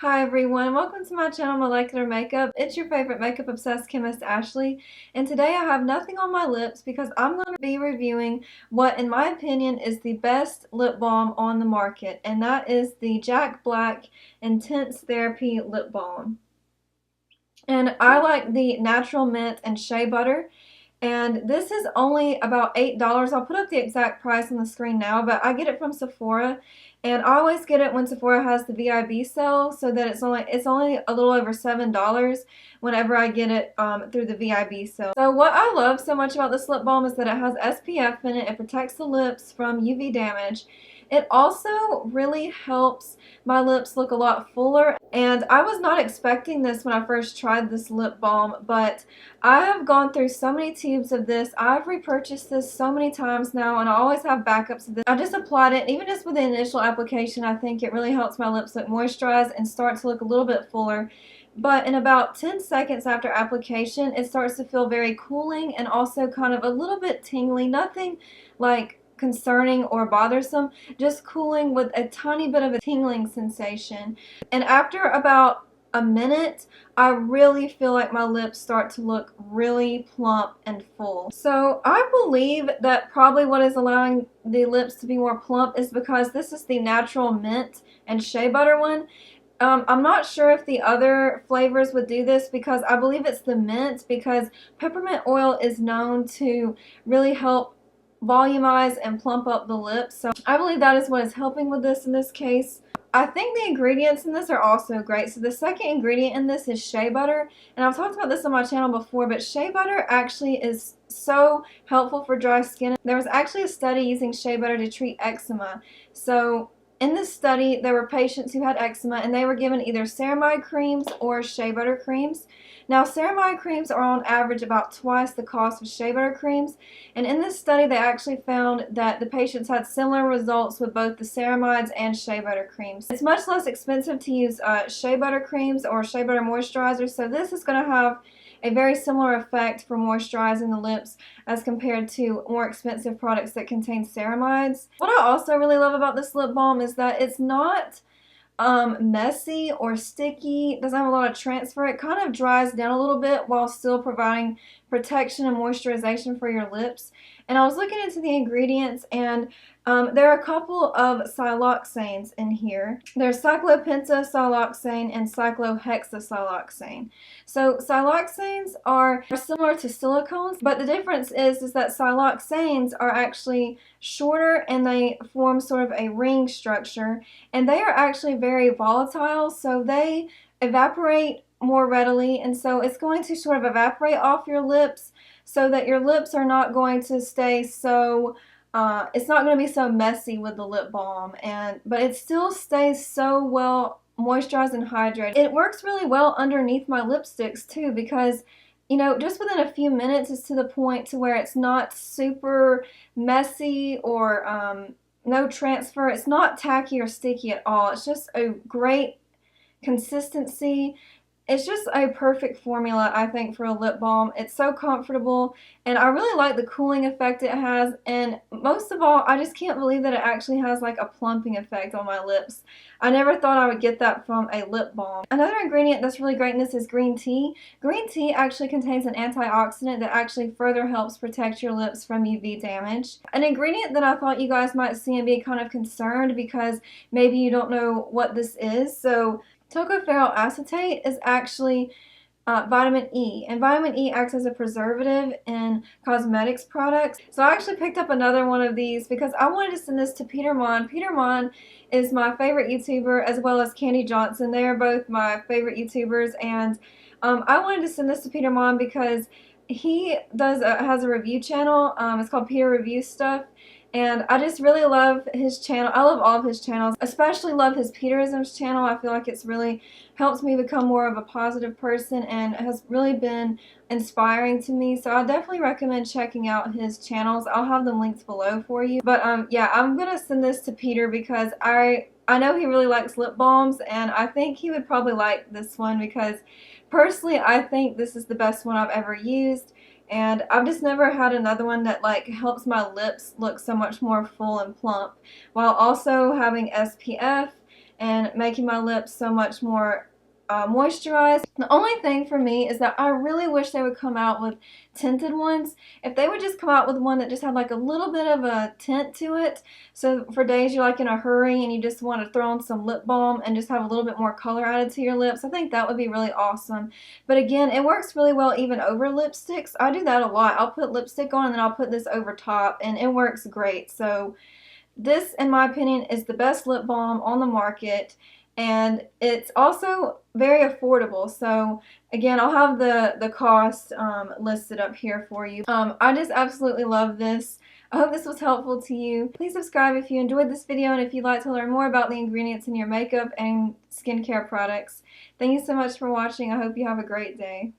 Hi everyone, welcome to my channel Molecular Makeup. It's your favorite makeup obsessed chemist Ashley, and today I have nothing on my lips because I'm going to be reviewing what in my opinion is the best lip balm on the market, and that is the Jack Black Intense Therapy Lip Balm. And I like the natural mint and shea butter. And this is only about $8. I'll put up the exact price on the screen now, but I get it from Sephora. And I always get it when Sephora has the VIB sale, so that it's only a little over $7 whenever I get it through the VIB sale. So what I love so much about this lip balm is that it has SPF in it. It protects the lips from UV damage. It also really helps my lips look a lot fuller, and I was not expecting this when I first tried this lip balm, but I have gone through so many tubes of this. I've repurchased this so many times now, and I always have backups of this. I just applied it, even just with the initial application, I think it really helps my lips look moisturized and start to look a little bit fuller. But in about 10 seconds after application, it starts to feel very cooling and also kind of a little bit tingly. Nothing like concerning or bothersome, just cooling with a tiny bit of a tingling sensation. And after about a minute, I really feel like my lips start to look really plump and full. So I believe that probably what is allowing the lips to be more plump is because this is the natural mint and shea butter one. I'm not sure if the other flavors would do this, because I believe it's the mint, because peppermint oil is known to really help volumize and plump up the lips. So I believe that is what is helping with this in this case. I think the ingredients in this are also great. So the second ingredient in this is shea butter, and I've talked about this on my channel before, but shea butter actually is so helpful for dry skin. There was actually a study using shea butter to treat eczema. So in this study, there were patients who had eczema, and they were given either ceramide creams or shea butter creams. Now, ceramide creams are on average about twice the cost of shea butter creams, and in this study, they actually found that the patients had similar results with both the ceramides and shea butter creams. It's much less expensive to use shea butter creams or shea butter moisturizers, so this is going to have a very similar effect for moisturizing the lips as compared to more expensive products that contain ceramides. What I also really love about this lip balm is that it's not messy or sticky. It doesn't have a lot of transfer. It kind of dries down a little bit while still providing protection and moisturization for your lips. And I was looking into the ingredients, and there are a couple of siloxanes in here. There's cyclopentasiloxane and cyclohexasiloxane. So siloxanes are similar to silicones, but the difference is that siloxanes are actually shorter and they form sort of a ring structure, and they are actually very volatile, so they evaporate more readily, and so it's going to sort of evaporate off your lips so that your lips are not going to stay so it's not going to be so messy with the lip balm, but it still stays so well moisturized and hydrated. It works really well underneath my lipsticks too, because you know, just within a few minutes it's to the point to where it's not super messy or no transfer. It's not tacky or sticky at all. It's just a great consistency. It's just a perfect formula, I think, for a lip balm. It's so comfortable, and I really like the cooling effect it has, and most of all, I just can't believe that it actually has like a plumping effect on my lips. I never thought I would get that from a lip balm. Another ingredient that's really great in this is green tea. Green tea actually contains an antioxidant that actually further helps protect your lips from UV damage. An ingredient that I thought you guys might see and be kind of concerned because maybe you don't know what this is. So tocopherol acetate is actually vitamin E, and vitamin E acts as a preservative in cosmetics products. So I actually picked up another one of these because I wanted to send this to Peter Monn. Peter Monn is my favorite YouTuber, as well as Candy Johnson. They are both my favorite YouTubers, and I wanted to send this to Peter Monn because he has a review channel. It's called Peter Review Stuff. And I just really love his channel. I love all of his channels, especially love his Peterisms channel. I feel like it's really helped me become more of a positive person and has really been inspiring to me. So I definitely recommend checking out his channels. I'll have them linked below for you. But yeah, I'm going to send this to Peter because I know he really likes lip balms, and I think he would probably like this one because personally I think this is the best one I've ever used. And I've just never had another one that like helps my lips look so much more full and plump while also having SPF and making my lips so much more moisturized. The only thing for me is that I really wish they would come out with tinted ones. If they would just come out with one that just had like a little bit of a tint to it, so for days you're like in a hurry and you just want to throw on some lip balm and just have a little bit more color added to your lips, I think that would be really awesome. But again, it works really well even over lipsticks. I do that a lot. I'll put lipstick on and then I'll put this over top and it works great. So this, in my opinion, is the best lip balm on the market, and it's also very affordable. So again, I'll have the cost listed up here for you. I just absolutely love this. I hope this was helpful to you. Please subscribe if you enjoyed this video and if you'd like to learn more about the ingredients in your makeup and skincare products. Thank you so much for watching. I hope you have a great day.